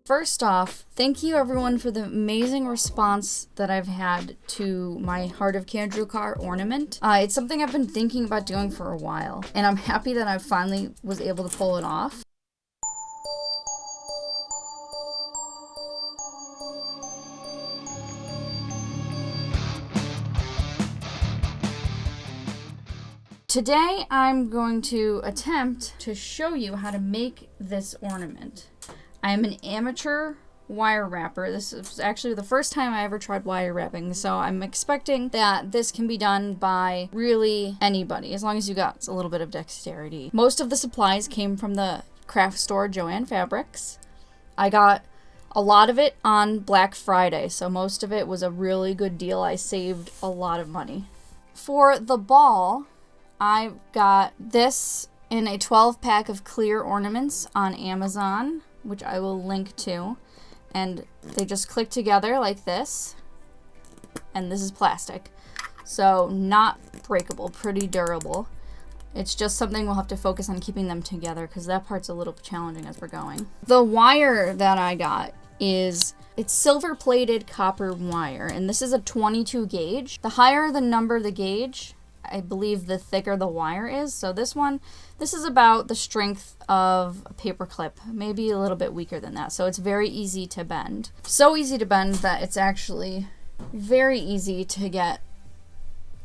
First off, thank you everyone for the amazing response that I've had to my Heart of Kandrakar ornament. It's something I've been thinking about doing for a while, and I'm happy that I finally was able to pull it off. Today I'm going to attempt to show you how to make this ornament. I am an amateur wire wrapper. This is actually the first time I ever tried wire wrapping, so I'm expecting that this can be done by really anybody, as long as you got a little bit of dexterity. Most of the supplies came from the craft store Joann Fabrics. I got a lot of it on Black Friday, so most of it was a really good deal. I saved a lot of money. For the ball, I got this in a 12-pack of clear ornaments on Amazon, which I will link to, and they just click together like this, and this is plastic, so not breakable, pretty durable. It's just something we'll have to focus on keeping them together because that part's a little challenging as we're going. The wire that I got it's silver-plated copper wire, and this is a 22 gauge. The higher the number the gauge, I believe the thicker the wire is. So this is about the strength of a paper clip, maybe a little bit weaker than that. So it's very easy to bend. So easy to bend that it's actually very easy to get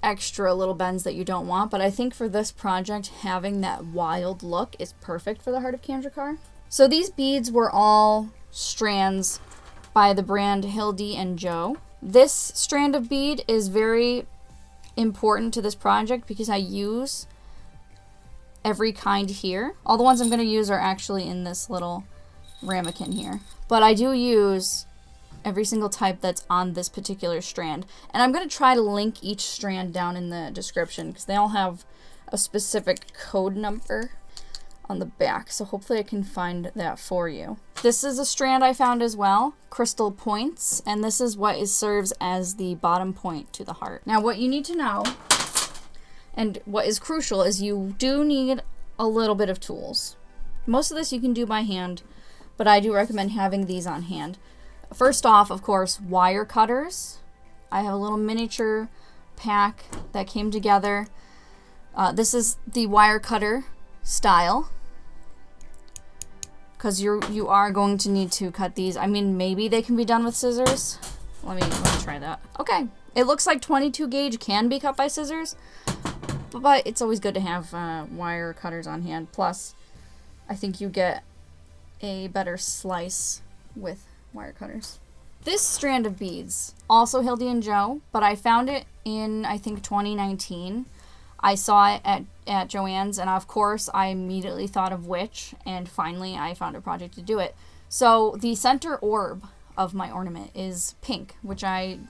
extra little bends that you don't want. But I think for this project, having that wild look is perfect for the Heart of Kandrakar. So these beads were all strands by the brand Hildy and Joe. This strand of bead is very important to this project because I use every kind here. All the ones I'm going to use are actually in this little ramekin here, but I do use every single type that's on this particular strand, and I'm going to try to link each strand down in the description because they all have a specific code number on the back, so hopefully I can find that for you. This is a strand I found as well, crystal points, and this is what serves as the bottom point to the heart. Now what you need to know, and what is crucial, is you do need a little bit of tools. Most of this you can do by hand, but I do recommend having these on hand. First off, of course, wire cutters. I have a little miniature pack that came together. This is the wire cutter style, because you are going to need to cut these. I mean, maybe they can be done with scissors. Let me try that. Okay, it looks like 22 gauge can be cut by scissors, but it's always good to have wire cutters on hand. Plus, I think you get a better slice with wire cutters. This strand of beads, also Hildy and Joe, but I found it in, I think, 2019. I saw it at Joann's, and of course I immediately thought of w.i.t.c.h, and finally I found a project to do it. So the center orb of my ornament is pink, which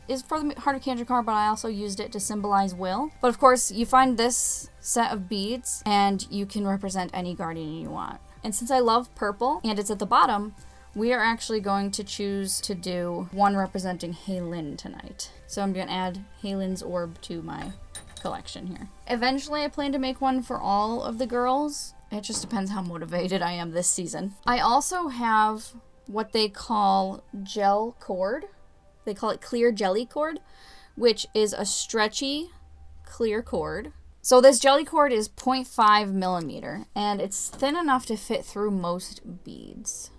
is for the Heart of Kandrakar, but I also used it to symbolize will. But of course you find this set of beads and you can represent any guardian you want. And since I love purple and it's at the bottom, we are actually going to choose to do one representing Haylin tonight. So I'm going to add Haylin's orb to my collection here. Eventually I plan to make one for all of the girls. It just depends how motivated I am this season. I also have what they call gel cord. They call it clear jelly cord, which is a stretchy clear cord. So this jelly cord is 0.5 millimeter and it's thin enough to fit through most beads.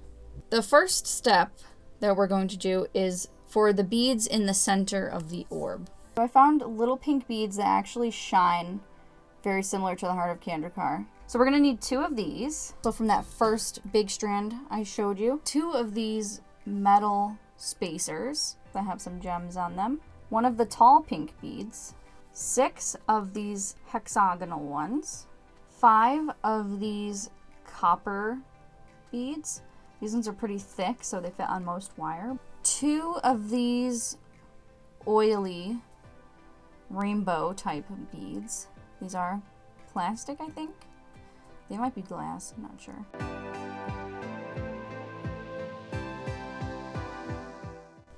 The first step that we're going to do is for the beads in the center of the orb. So I found little pink beads that actually shine, very similar to the Heart of Kandrakar. So we're going to need 2 of these. So from that first big strand I showed you, 2 of these metal spacers that have some gems on them, 1 of the tall pink beads, 6 of these hexagonal ones, 5 of these copper beads. These ones are pretty thick, so they fit on most wire. 2 of these oily rainbow type of beads. These are plastic, I think. They might be glass, I'm not sure.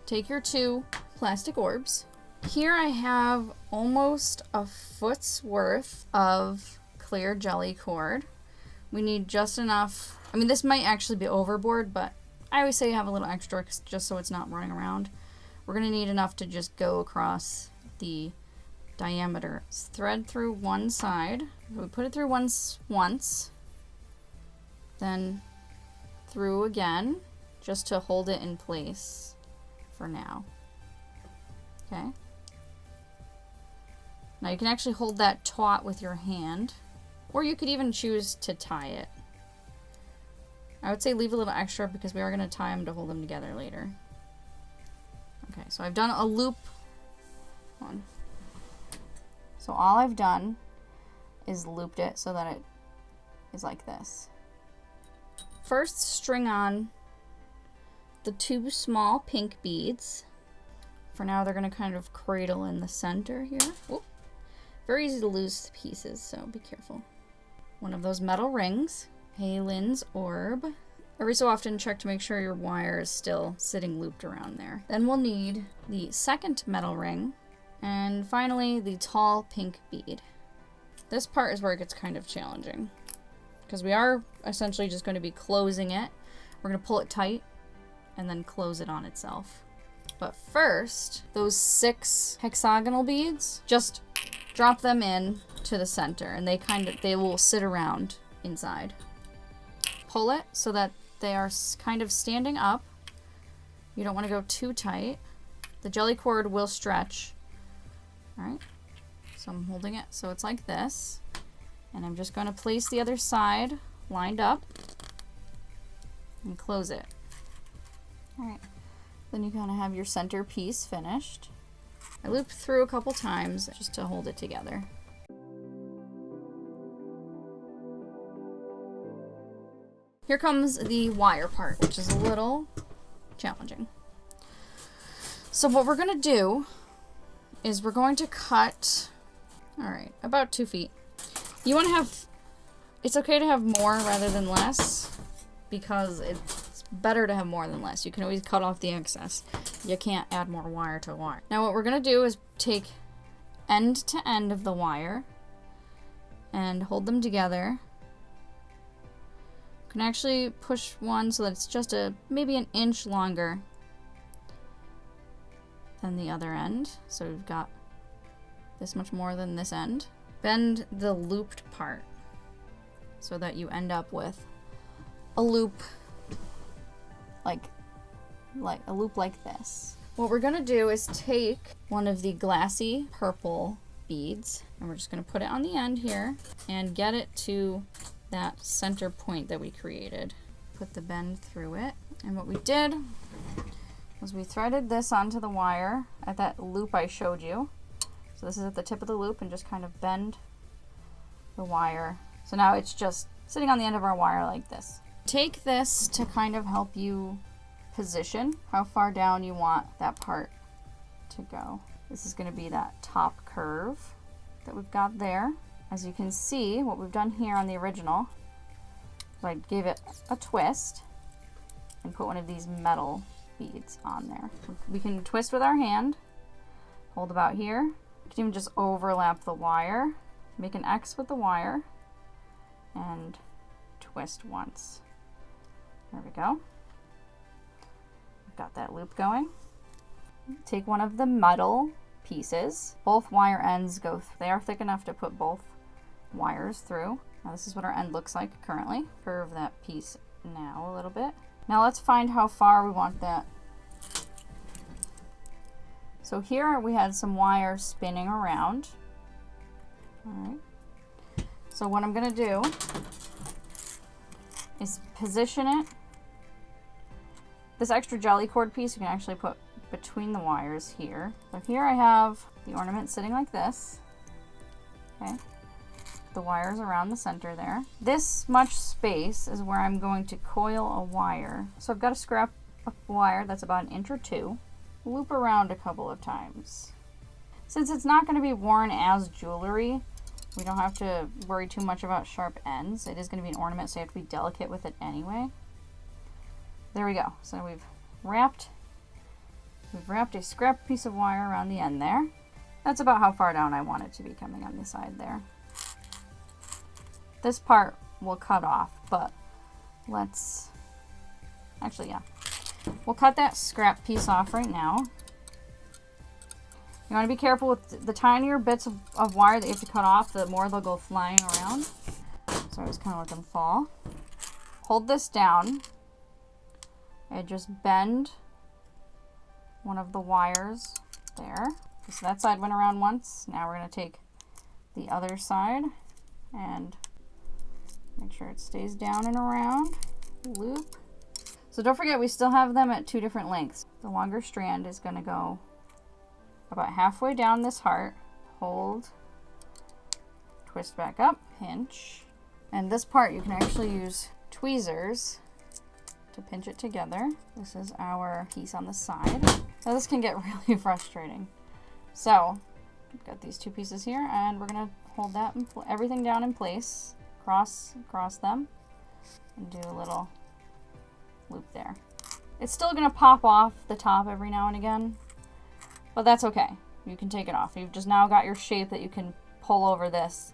Take your 2 plastic orbs. Here I have almost a foot's worth of clear jelly cord. We need just enough. I mean, this might actually be overboard, but I always say have a little extra just so it's not running around. We're going to need enough to just go across the diameter. Thread through one side. We put it through once, then through again, just to hold it in place for now. Okay. Now you can actually hold that taut with your hand, or you could even choose to tie it. I would say leave a little extra because we are going to tie them to hold them together later. Okay, so I've done a loop. One. So all I've done is looped it so that it is like this. First, string on the 2 small pink beads. For now, they're going to kind of cradle in the center here. Whoop. Very easy to lose the pieces, so be careful. One of those metal rings. Halen's orb. Every so often, check to make sure your wire is still sitting looped around there. Then we'll need the second metal ring. And finally, the tall pink bead. This part is where it gets kind of challenging, because we are essentially just going to be closing it. We're going to pull it tight and then close it on itself. But first, those 6 hexagonal beads, just drop them in to the center, and they will sit around inside. Pull it so that they are kind of standing up. You don't want to go too tight. The jelly cord will stretch. All right, so I'm holding it so it's like this, and I'm just going to place the other side lined up and close it. All right, then you kind of have your center piece finished. I looped through a couple times just to hold it together. Here comes the wire part, which is a little challenging. So what we're going to do is we're going to cut, all right, about 2 feet. You want to have, it's okay to have more rather than less, because it's better to have more than less. You can always cut off the excess. You can't add more wire to wire. Now what we're going to do is take end to end of the wire and hold them together. You can actually push one so that it's just maybe an inch longer than the other end. So we've got this much more than this end. Bend the looped part so that you end up with a loop like this. What we're gonna do is take one of the glassy purple beads, and we're just gonna put it on the end here and get it to that center point that we created. Put the bend through it, and what we did was we threaded this onto the wire at that loop I showed you. So this is at the tip of the loop, and just kind of bend the wire. So now it's just sitting on the end of our wire like this. Take this to kind of help you position how far down you want that part to go. This is going to be that top curve that we've got there. As you can see, what we've done here on the original is I gave it a twist and put one of these metal beads on there. We can twist with our hand, hold about here. You can even just overlap the wire, make an X with the wire, and twist once. There we go. We've got that loop going. Take one of the metal pieces. Both wire ends go, they are thick enough to put both wires through. Now this is what our end looks like currently. Curve that piece now a little bit. Now let's find how far we want that. So here we had some wire spinning around. All right. So what I'm gonna do is position it. This extra jelly cord piece you can actually put between the wires here. So here I have the ornament sitting like this. Okay. the wires around the center there. This much space is where I'm going to coil a wire. So I've got a scrap of wire that's about 1 inch or 2. Loop around a couple of times. Since it's not going to be worn as jewelry, we don't have to worry too much about sharp ends. It is going to be an ornament, so you have to be delicate with it anyway. There we go. So we've wrapped a scrap piece of wire around the end there. That's about how far down I want it to be coming on the side there. This part will cut off, but we'll cut that scrap piece off right now. You want to be careful with the tinier bits of wire that you have to cut off, the more they'll go flying around. So I just kind of let them fall. Hold this down and just bend one of the wires there. So that side went around once. Now we're going to take the other side and make sure it stays down and around. Loop. So don't forget, we still have them at 2 different lengths. The longer strand is going to go about halfway down this heart. Hold, twist back up, pinch. And this part you can actually use tweezers to pinch it together. This is our piece on the side. Now this can get really frustrating. So we've got these 2 pieces here, and we're going to hold that and everything down in place. Cross them and do a little loop there. It's still going to pop off the top every now and again, but that's okay. You can take it off. You've just now got your shape that you can pull over this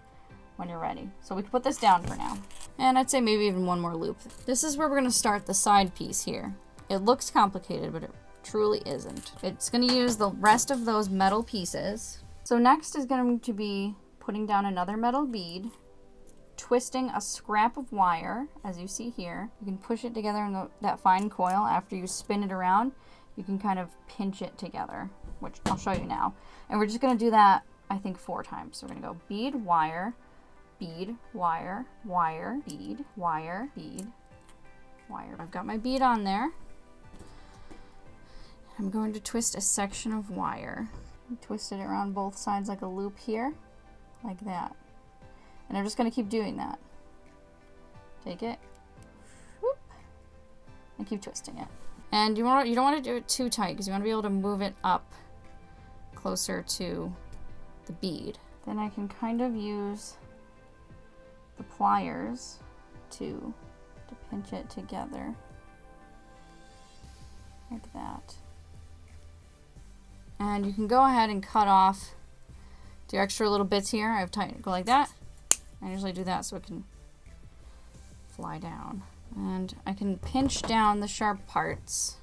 when you're ready. So we can put this down for now. And I'd say maybe even one more loop. This is where we're going to start the side piece here. It looks complicated, but it truly isn't. It's going to use the rest of those metal pieces. So next is going to be putting down another metal bead, twisting a scrap of wire, as you see here. You can push it together in that fine coil. After you spin it around, you can kind of pinch it together, which I'll show you now. And we're just going to do that, I think, 4 times. So we're going to go bead, wire, bead, wire, wire, bead, wire, bead, wire. I've got my bead on there. I'm going to twist a section of wire. Twist it around both sides like a loop here, like that. And I'm just going to keep doing that. Take it, whoop, and keep twisting it. And you don't want to do it too tight, because you want to be able to move it up closer to the bead. Then I can kind of use the pliers to pinch it together, like that. And you can go ahead and cut off the extra little bits here. I've tightened, go like that. I usually do that so it can fly down. And I can pinch down the sharp parts.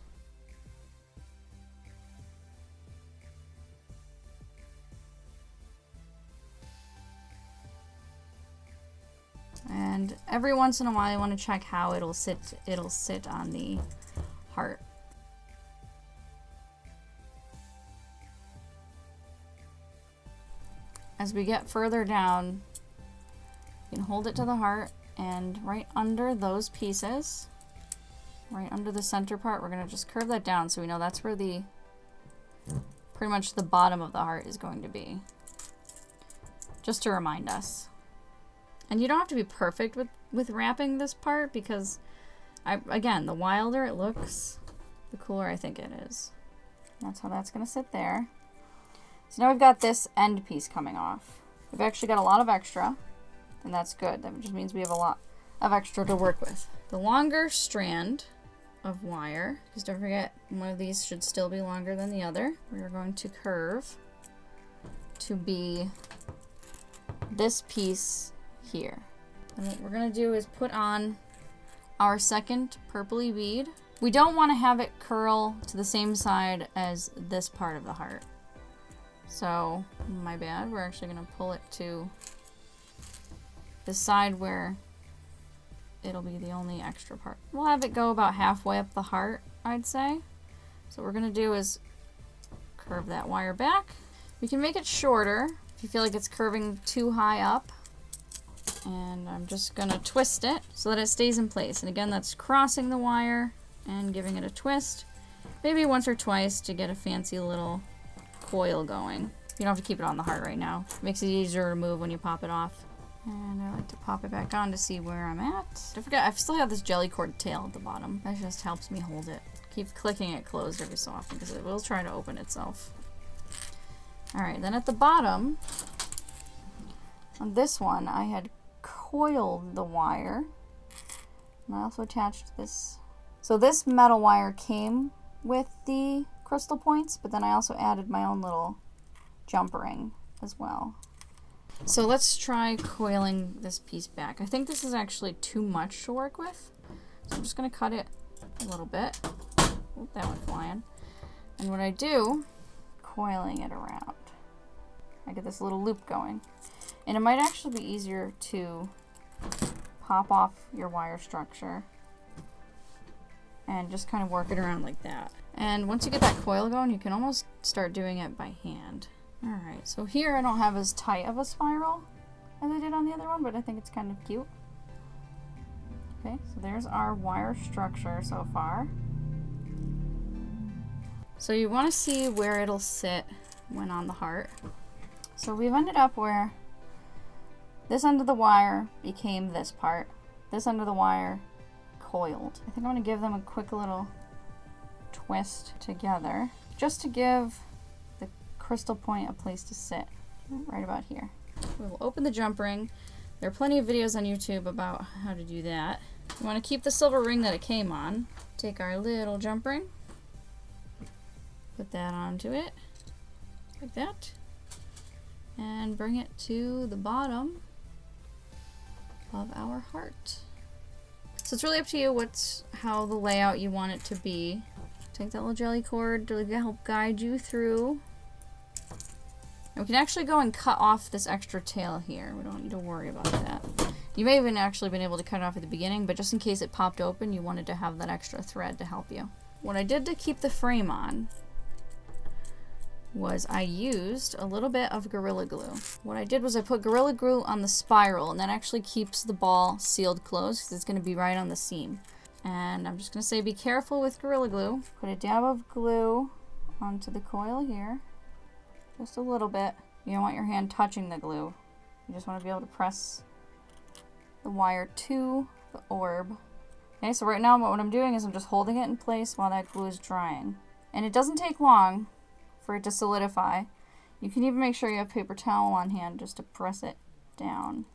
And every once in a while I want to check how it'll sit on the heart. As we get further down, you can hold it to the heart, and right under those pieces, right under the center part, we're going to just curve that down so we know that's where pretty much the bottom of the heart is going to be. Just to remind us. And you don't have to be perfect with wrapping this part, because again, the wilder it looks, the cooler I think it is. That's how that's going to sit there. So now we've got this end piece coming off. We've actually got a lot of extra, and that's good. That just means we have a lot of extra to work with. The longer strand of wire, because don't forget, one of these should still be longer than the other. We're going to curve to be this piece here. And what we're going to do is put on our second purpley bead. We don't want to have it curl to the same side as this part of the heart. So, my bad, we're actually going to pull it to the side where it'll be the only extra part. We'll have it go about halfway up the heart, I'd say. So what we're going to do is curve that wire back. We can make it shorter if you feel like it's curving too high up. And I'm just going to twist it so that it stays in place. And again, that's crossing the wire and giving it a twist. Maybe once or twice to get a fancy little coil going. You don't have to keep it on the heart right now. It makes it easier to remove when you pop it off. And I like to pop it back on to see where I'm at. Don't forget, I still have this jelly cord tail at the bottom. That just helps me hold it. Keep clicking it closed every so often because it will try to open itself. Alright, then at the bottom, on this one, I had coiled the wire. And I also attached this. So this metal wire came with the crystal points, but then I also added my own little jump ring as well. So let's try coiling this piece back. I think this is actually too much to work with. So I'm just going to cut it a little bit. Oop, that went flying. And what I do, coiling it around. I get this little loop going. And it might actually be easier to pop off your wire structure and just kind of work it around like that. And once you get that coil going, you can almost start doing it by hand. Alright, so here I don't have as tight of a spiral as I did on the other one, but I think it's kind of cute. Okay, so there's our wire structure so far. So you want to see where it'll sit when on the heart. So we've ended up where this end of the wire became this part. This end of the wire coiled. I think I'm going to give them a quick little twist together just to give the crystal point a place to sit right about here. We'll open the jump ring. There are plenty of videos on YouTube about how to do that. You want to keep the silver ring that it came on. Take our little jump ring, put that onto it like that, and bring it to the bottom of our heart. So it's really up to you how the layout you want it to be. Take that little jelly cord to help guide you through. And we can actually go and cut off this extra tail here. We don't need to worry about that. You may have actually been able to cut it off at the beginning, but just in case it popped open, you wanted to have that extra thread to help you. What I did to keep the frame on was I used a little bit of Gorilla Glue. What I did was I put Gorilla Glue on the spiral, and that actually keeps the ball sealed closed because it's going to be right on the seam. And I'm just going to say be careful with Gorilla Glue. Put a dab of glue onto the coil here. Just a little bit. You don't want your hand touching the glue. You just want to be able to press the wire to the orb. Okay, so right now what I'm doing is I'm just holding it in place while that glue is drying. And it doesn't take long for it to solidify. You can even make sure you have paper towel on hand just to press it down.